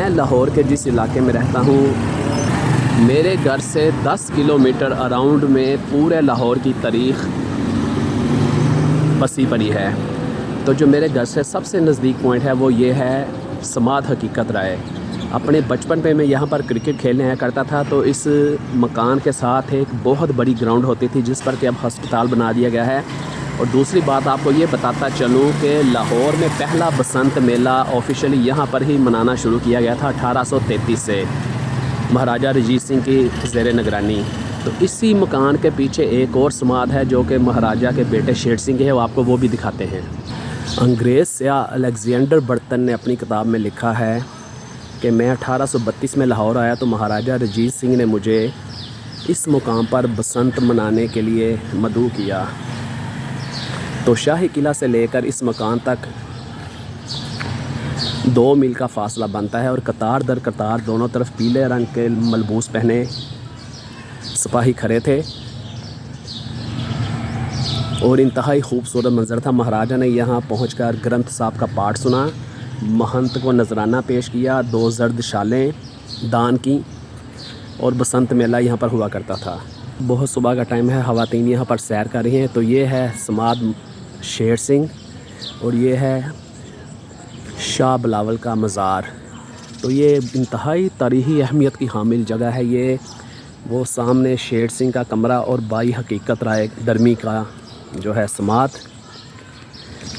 मैं लाहौर के जिस इलाके में रहता हूँ, मेरे घर से 10 किलोमीटर अराउंड में पूरे लाहौर की तारीख़ बसी पड़ी है। तो जो मेरे घर से सबसे नज़दीक पॉइंट है वो ये है समाद हकीकत राय। अपने बचपन पे मैं यहाँ पर क्रिकेट खेलने आया करता था, तो इस मकान के साथ एक बहुत बड़ी ग्राउंड होती थी जिस पर कि अब हस्पताल बना दिया गया है। और दूसरी बात आपको ये बताता चलूँ कि लाहौर में पहला बसंत मेला ऑफिशियली यहाँ पर ही मनाना शुरू किया गया था 1833 से, महाराजा रंजीत सिंह की ज़ेर निगरानी। तो इसी मकान के पीछे एक और समाद है जो कि महाराजा के बेटे शेर सिंह के है, वो आपको वो भी दिखाते हैं। अंग्रेज़ सयाह अलेक्जेंडर बर्टन ने अपनी किताब में लिखा है कि मैं 1832 में लाहौर आया तो महाराजा रंजीत सिंह ने मुझे इस मुकाम पर बसंत मनाने के लिए मदऊ किया। तो शाही किला से लेकर इस मकान तक 2 मील का फासला बनता है और कतार दर कतार दोनों तरफ पीले रंग के मलबूस पहने सिपाही खड़े थे और इंतहाई खूबसूरत मंजर था। महाराजा ने यहाँ पहुंचकर ग्रंथ साहब का पाठ सुना, महंत को नजराना पेश किया, 2 जर्द शालें दान की और बसंत मेला यहाँ पर हुआ करता था। बहुत सुबह का टाइम है, ख़वातीन यहाँ पर सैर कर रही हैं। तो ये है समाद शेर सिंह और ये है शाह बिलावल का मज़ार। तो ये इंतहाई तारीख़ी अहमियत की हामिल जगह है। ये वो सामने शेर सिंह का कमरा और बाई हकीकत राय दरमी का जो है समाद।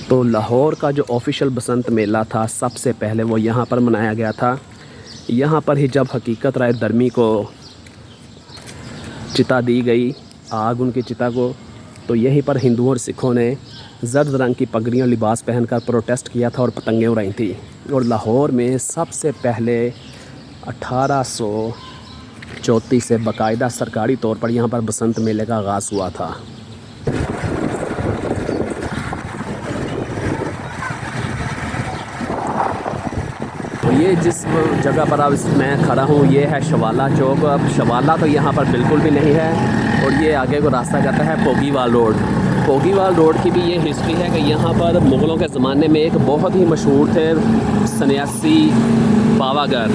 तो लाहौर का जो ऑफिशियल बसंत मेला था सबसे पहले वो यहाँ पर मनाया गया था। यहाँ पर ही जब हकीकत राय दरमी को चिता दी गई, आग उनकी चिता को, तो यहीं पर हिंदुओं और सिखों ने जर्द रंग की पगड़ियों लिबास पहनकर प्रोटेस्ट किया था और पतंगें उड़ाई थी। और लाहौर में सबसे पहले 1834 से बाकायदा सरकारी तौर पर यहाँ पर बसंत मेले का आगाज़ हुआ था। तो ये जिस जगह पर अब मैं खड़ा हूँ ये है शवाला चौक। अब शवाला तो यहाँ पर बिल्कुल भी नहीं है और ये आगे को रास्ता जाता है पोगीवाल रोड। पोगीवाल रोड की भी ये हिस्ट्री है कि यहाँ पर मुग़लों के ज़माने में एक बहुत ही मशहूर थे सन्यासी पावागढ़।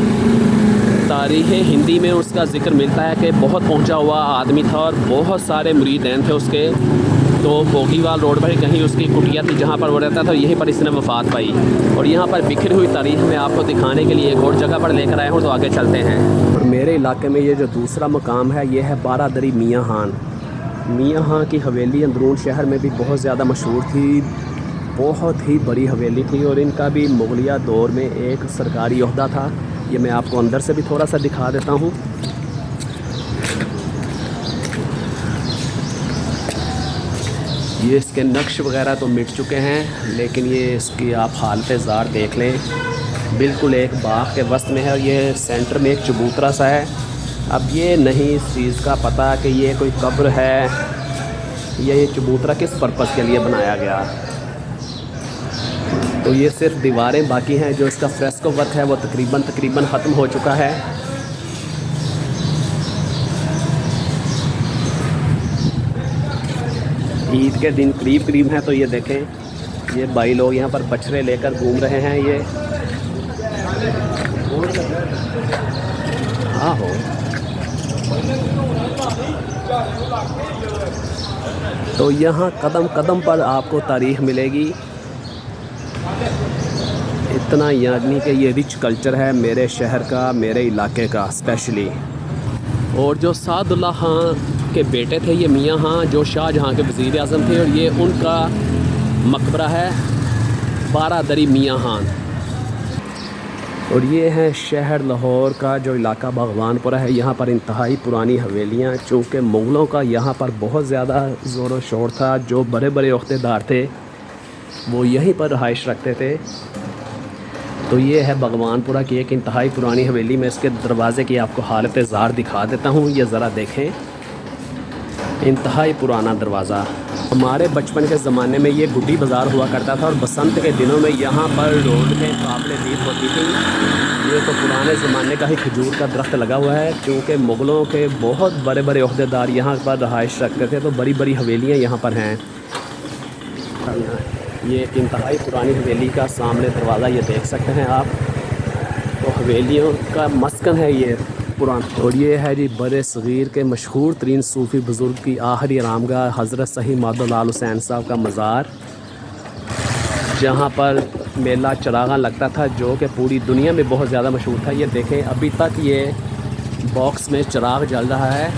तारीख़ हिंदी में उसका ज़िक्र मिलता है कि बहुत पहुँचा हुआ आदमी था और बहुत सारे मुरीदैन थे उसके। तो पोगीवाल रोड पर कहीं उसकी कुटिया थी जहाँ पर वो रहता था, यहीं पर इसने वफ़ात पाई। और यहाँ पर बिखरी हुई तारीख़ में आपको दिखाने के लिए एक और जगह पर लेकर आए हूँ, तो आगे चलते हैं। और मेरे इलाके में ये जो दूसरा मकाम है ये है बारादरी मियाँ खान। मियाँ खान की हवेली अंदरून शहर में भी बहुत ज़्यादा मशहूर थी, बहुत ही बड़ी हवेली थी और इनका भी मुग़लिया दौर में एक सरकारी ओहदा था। ये मैं आपको अंदर से भी थोड़ा सा दिखा देता हूँ। ये इसके नक्श वगैरह तो मिट चुके हैं, लेकिन ये इसकी आप हालत ज़ार देख लें, बिल्कुल एक बाग के वस्त में है और ये सेंटर में एक चबूतरा सा है। अब ये नहीं इस चीज़ का पता कि ये कोई कब्र है या ये चबूतरा किस पर्पज़ के लिए बनाया गया। तो ये सिर्फ दीवारें बाकी हैं, जो इसका फ्रेस्को वर्क है वो तकरीबन ख़त्म हो चुका है। ईद के दिन करीब हैं, तो ये देखें ये भाई लोग यहाँ पर बछड़े लेकर घूम रहे हैं। ये हाँ हो तो यहाँ कदम कदम पर आपको तारीख़ मिलेगी। इतना यानी कि ये रिच कल्चर है मेरे शहर का, मेरे इलाके का स्पेशली। और जो सादुल्ला खां के बेटे थे ये मियाँ खां, जो शाहजहाँ के वज़ीर आज़म थे, और ये उनका मकबरा है बारादरी मियाँ खान। और ये है शहर लाहौर का जो इलाका भगवानपुरा है। यहाँ पर इंतहाई पुरानी हवेलियाँ, चूँकि मुग़लों का यहाँ पर बहुत ज़्यादा ज़ोर शोर था, जो बड़े बड़े ओहदेदार थे वो यहीं पर रहाइश रखते थे। तो ये है भगवानपुरा की एक इंतहाई पुरानी हवेली। मैं इसके दरवाज़े की आपको हालत ज़ार दिखा देता हूँ, ये ज़रा देखें, इंतहाई पुराना दरवाज़ा। हमारे बचपन के ज़माने में ये गुड्डी बाज़ार हुआ करता था और बसंत के दिनों में यहाँ पर रौनकें काबिल दीद होती थी। ये तो पुराने ज़माने का ही खजूर का दरख्त लगा हुआ है, क्योंकि मुग़लों के बहुत बड़े बड़े ओहदेदार यहाँ पर रहाइश रखते थे, तो बड़ी बड़ी हवेलियाँ यहाँ पर हैं। ये एक इंतहाई पुरानी हवेली का सामने दरवाज़ा ये देख सकते हैं आप। तो हवेलियों का मस्कन है ये पुराना। और ये है जी बर सग़ीर के मशहूर तरीन सूफ़ी बुज़ुर्ग की आखिरी आरामगाह हज़रत सही मादुलाल हुसैन साहब का मज़ार, जहाँ पर मेला चरागा लगता था, जो कि पूरी दुनिया में बहुत ज़्यादा मशहूर था। ये देखें अभी तक ये बॉक्स में चिराग जल रहा है।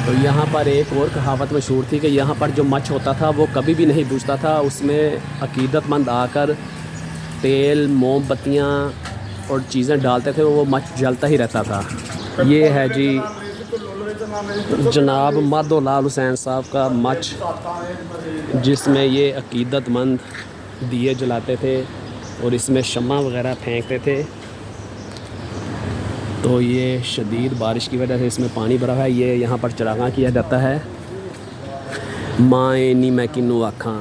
तो यहाँ पर एक और कहावत मशहूर थी कि यहाँ पर जो मच होता था वो कभी भी नहीं बुझता था, उसमें अकीदतमंद आकर तेल मोमबत्तियाँ और चीज़ें डालते थे, वो मच जलता ही रहता था। ये है जी जनाब मादुलाल हुसैन साहब का मच, जिसमें ये अकीदतमंद दिए जलाते थे और इसमें शम्मा वगैरह फेंकते थे। तो ये शदीद बारिश की वजह से इसमें पानी भरा है। ये यहाँ पर चरागा किया जाता है। माए नी मैं किन्नू आखां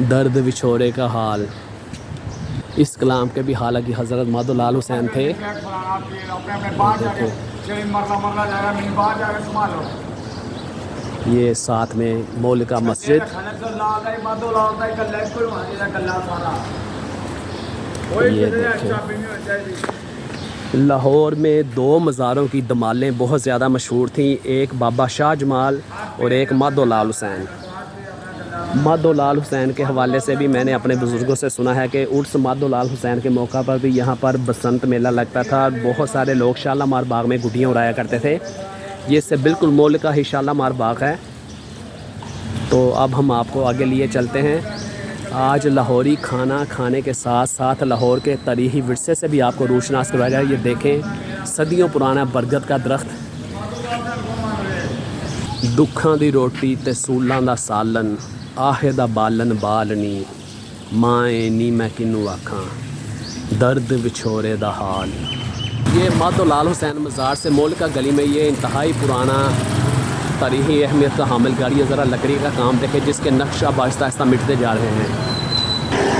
दर्द विछोरे का हाल, इस कलाम के भी हालांकि हज़रत मादुलाल हुसैन थे। ये साथ में मौलिका मस्जिद। ये देखें लाहौर में दो मज़ारों की दमालें बहुत ज़्यादा मशहूर थीं, एक बाबा शाह जमाल और एक मादुलाल हुसैन। मादुलाल हुसैन के हवाले से भी मैंने अपने बुज़ुर्गों से सुना है कि उर्स मादुलाल हुसैन के मौका पर भी यहाँ पर बसंत मेला लगता था। बहुत सारे लोग शालामार बाग में गुड्डियाँ उड़ाया करते थे। ये इससे बिल्कुल मोल का ही शालामार बाग है। तो अब हम आपको आगे लिए चलते हैं। आज लाहौरी खाना खाने के साथ साथ लाहौर के तारीख़ी विरसे से भी आपको रूशनास करवाया जाए। ये देखें सदियों पुराना बरगद का दरख्त, दुखां दी रोटी ते सूलां दा सालन, आहे दा बालन बालनी, माए नी मैं किन्नू आखां दर्द विछोरे दा हाल। ये मादुलाल हुसैन मज़ार से मौलिका गली में ये इंतहाई पुराना तारीख़ी अहमियत का हामिल गाड़ी है। ज़रा लकड़ी का काम देखें जिसके नक्शा आहिस्ता आहिस्ता मिटते जा रहे हैं।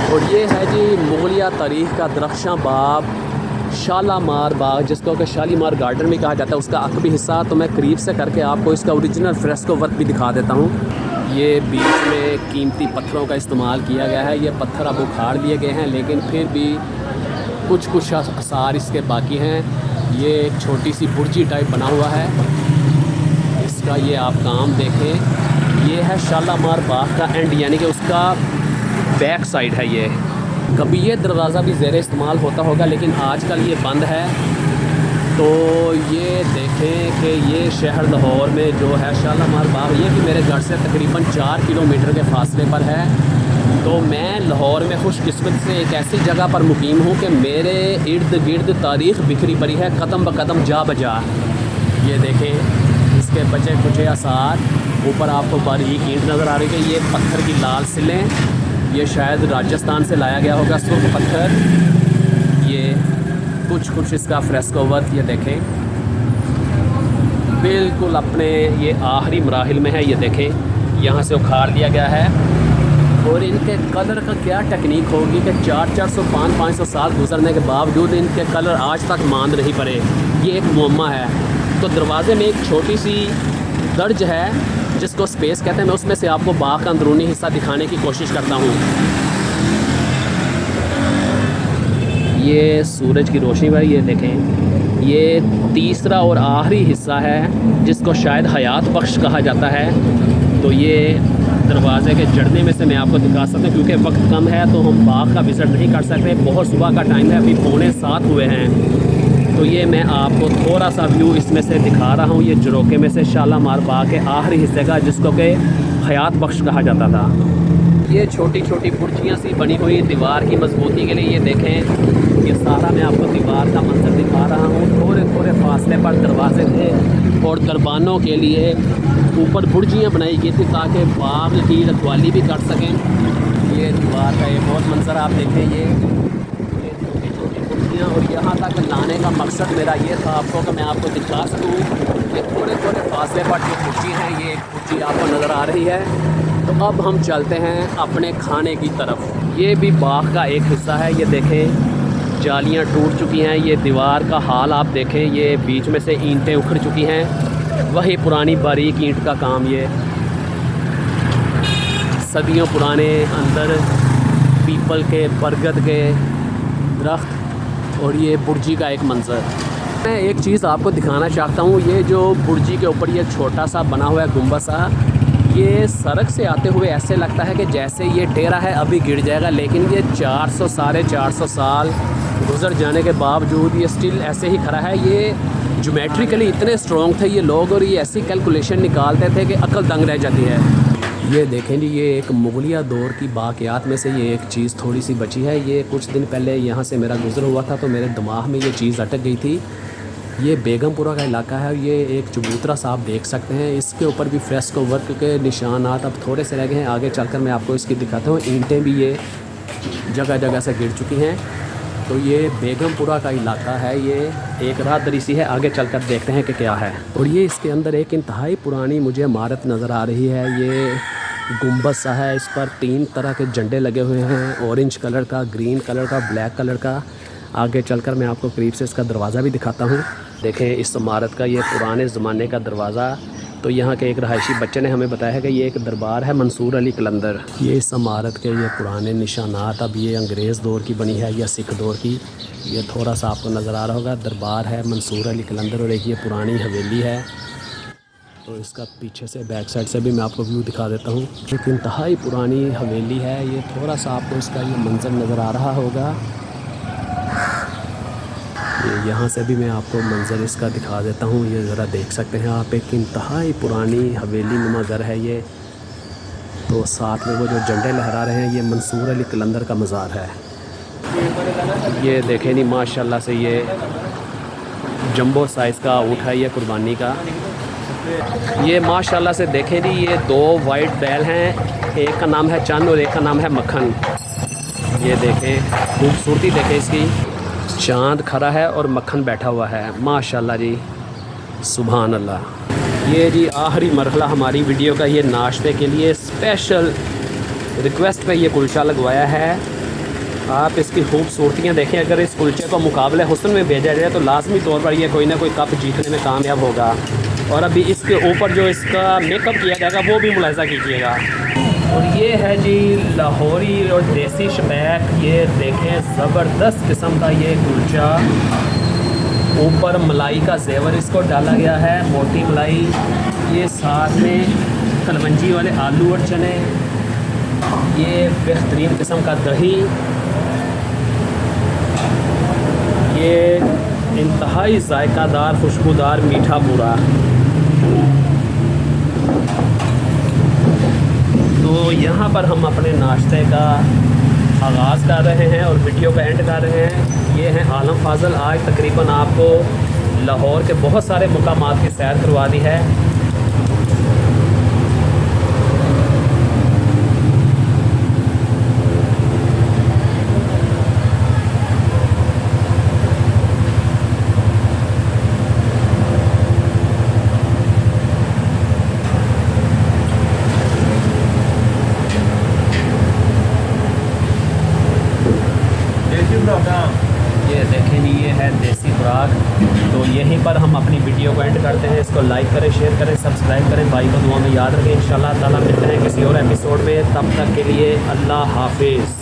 और ये है जी मुगलिया तारीख़ का दरख्शां बाग, शालामार बाग, जिसको कि शालीमार गार्डन भी कहा जाता है, उसका अकबी हिस्सा। तो मैं करीब से करके आपको इसका ओरिजिनल फ्रेस्को वर्क भी दिखा देता हूँ। ये बीच में कीमती पत्थरों का इस्तेमाल किया गया है। ये पत्थर अब उखाड़ लिए गए हैं, लेकिन फिर भी कुछ आसार इसके बाकी हैं। ये एक छोटी सी बुर्जी टाइप बना हुआ है, इसका ये आप काम देखें। ये है शालामार बाग का एंड, यानी कि उसका बैक साइड है। ये कभी ये दरवाज़ा भी ज़ेर इस्तेमाल होता होगा, लेकिन आजकल ये बंद है। तो ये देखें कि ये शहर लाहौर में जो है शालामार बाग, ये भी मेरे घर से तकरीबन 4 किलोमीटर के फासले पर है। तो मैं लाहौर में खुशकिस्मत से एक ऐसी जगह पर मुकीम हूँ कि मेरे इर्द गिर्द तारीख़ बिखरी पड़ी है, कदम ब कदम जा बजा। ये देखें इसके बचे कुछ आसार। ऊपर आपको बारीक ईंट नज़र आ रही है। ये पत्थर की लाल सिलें, ये शायद राजस्थान से लाया गया होगा, सुर्ख पत्थर। ये कुछ इसका फ्रेस्को वर्क ये देखें, बिल्कुल अपने ये आखिरी मराहिल में है। ये देखें यहाँ से उखाड़ दिया गया है। और इनके कलर का क्या टेक्निक होगी कि 400 500 साल गुजरने के बावजूद इनके कलर आज तक मांद नहीं पड़े। ये एक मुअम्मा है। तो दरवाज़े में एक छोटी सी दर्ज है जिसको स्पेस कहते हैं। मैं उसमें से आपको बाग का अंदरूनी हिस्सा दिखाने की कोशिश करता हूँ। ये सूरज की रोशनी पर ये देखें, ये तीसरा और आखिरी हिस्सा है जिसको शायद हयात बख्श कहा जाता है। तो ये दरवाज़े के जड़ने में से मैं आपको दिखा सकता हूँ, क्योंकि वक्त कम है तो हम बाग का विज़िट नहीं कर सकते। बहुत सुबह का टाइम है, अभी 6:45 हुए हैं। तो ये मैं आपको थोड़ा सा व्यू इसमें से दिखा रहा हूँ। ये जरोके में से शालामार बाग के आखिरी हिस्से का, जिसको कि हयात बख्श कहा जाता था। ये छोटी छोटी बुर्जियाँ सी बनी हुई दीवार की मजबूती के लिए। ये देखें, ये सारा मैं आपको दीवार का मंजर दिखा रहा हूँ। थोड़े थोड़े फासले पर दरवाजे थे और दरबानों के लिए ऊपर बुर्जियाँ बनाई गई थी ताकि बाग की रखवाली भी कर सकें। ये दीवार का ये बहुत मंजर आप देखें। ये छोटी छोटी बुर्जियाँ, और यहाँ तक लाने का मकसद मेरा ये था आपको कि मैं आपको दिखा सकूँ कि थोड़े थोड़े फासले पर जो बुर्जी हैं, ये एक बुर्जी आपको नज़र आ रही है। तो अब हम चलते हैं अपने खाने की तरफ। ये भी बाग का एक हिस्सा है। ये देखें जालियां टूट चुकी हैं। ये दीवार का हाल आप देखें, ये बीच में से ईंटें उखड़ चुकी हैं। वही पुरानी बारीक ईंट का काम, ये सदियों पुराने अंदर पीपल के बरगद के दरख्त और ये बुर्जी का एक मंज़र। मैं एक चीज़ आपको दिखाना चाहता हूँ, ये जो बुर्जी के ऊपर ये छोटा सा बना हुआ है गुंबद सा, ये सड़क से आते हुए ऐसे लगता है कि जैसे ये टेढ़ा है अभी गिर जाएगा, लेकिन ये 400 साढ़े 400 साल गुजर जाने के बावजूद ये स्टिल ऐसे ही खड़ा है। ये ज्योमेट्रिकली इतने स्ट्रॉन्ग थे ये लोग, और ये ऐसी कैलकुलेशन निकालते थे कि अक्ल दंग रह जाती है। ये देखें जी, ये एक मुगलिया दौर की बाक़ियात में से ये एक चीज़ थोड़ी सी बची है। ये कुछ दिन पहले यहाँ से मेरा गुज़र हुआ था तो मेरे दिमाग में ये चीज़ अटक गई थी। ये बेगमपुरा का इलाका है, ये एक चबूतरा सा आप देख सकते हैं, इसके ऊपर भी फ्रेस्को वर्क के निशानात अब थोड़े से रह गए हैं। आगे चलकर मैं आपको इसकी दिखाता हूँ। ईंटें भी ये जगह जगह से गिर चुकी हैं। तो ये बेगमपुरा का इलाका है, ये एक राहदरी सी है, आगे चलकर देखते हैं कि क्या है। और ये इसके अंदर एक इंतहाई पुरानी मुझे इमारत नज़र आ रही है। ये गुंबद सा है, इस पर 3 तरह के झंडे लगे हुए हैं, ऑरेंज कलर का, ग्रीन कलर का, ब्लैक कलर का। आगे चलकर मैं आपको करीब से इसका दरवाज़ा भी दिखाता हूँ। देखें इस इमारत का ये पुराने ज़माने का दरवाज़ा। तो यहाँ के एक रहायशी बच्चे ने हमें बताया है कि ये एक दरबार है मंसूर अली कलंदर। ये इस इमारत के ये पुराने निशानात, अब ये अंग्रेज़ दौर की बनी है या सिख दौर की, ये थोड़ा सा आपको नज़र आ रहा होगा। दरबार है मंसूर अली कलंदर, और एक ये पुरानी हवेली है। तो इसका पीछे से बैक साइड से भी मैं आपको व्यू दिखा देता हूँ। एक इंतहाई पुरानी हवेली है, ये थोड़ा सा आपको इसका ये मंजर नज़र आ रहा होगा। यहाँ से भी मैं आपको मंज़र इसका दिखा देता हूँ। ये ज़रा देख सकते हैं आप, एक इंतहाई पुरानी हवेली नुमा घर है ये। तो साथ में वो जो झंडे लहरा रहे हैं, ये मंसूर अली कलंदर का मज़ार है। ये देखें नहीं, माशाल्लाह से ये जंबो साइज़ का ऊँट है ये कुर्बानी का। ये माशाल्लाह से देखें जी, ये 2 वाइट बैल हैं, एक का नाम है चंद और एक का नाम है मक्खन। ये देखें खूबसूरती देखें इसकी, चांद खड़ा है और मक्खन बैठा हुआ है, माशाल्लाह जी, सुभान अल्लाह। ये जी आखिरी मरहला हमारी वीडियो का, ये नाश्ते के लिए स्पेशल रिक्वेस्ट पे ये कुलचा लगवाया है। आप इसकी खूबसूरतियाँ देखें। अगर इस कुलचे को मुकाबले हुस्न में भेजा जाए तो लाजमी तौर पर ये कोई ना कोई कप जीतने में कामयाब होगा। और अभी इसके ऊपर जो इसका मेकअप किया जाएगा वो भी मुलाहिज़ा कीजिएगा। और ये है जी लाहौरी और देसी शबैक। ये देखें ज़बरदस्त किस्म का ये कुलचा, ऊपर मलाई का जेवर इसको डाला गया है, मोटी मलाई। ये साथ में कलमंजी वाले आलू और चने, ये बेहतरीन किस्म का दही, ये इंतहाई जायकादार खुशबूदार मीठा पूरा। तो यहाँ पर हम अपने नाश्ते का आगाज़ कर रहे हैं और वीडियो का एंड कर रहे हैं। ये हैं आलम फाजल। आज तकरीबन आपको लाहौर के बहुत सारे मुकामात की सैर करवा दी है। ये देखें जी, ये है देसी खुराक। तो यहीं पर हम अपनी वीडियो को एंड करते हैं। इसको लाइक करें, शेयर करें, सब्सक्राइब करें, भाई को दुआ में याद रखें। इंशाल्लाह ताला मिलते हैं किसी और एपिसोड में। तब तक के लिए अल्लाह हाफिज़।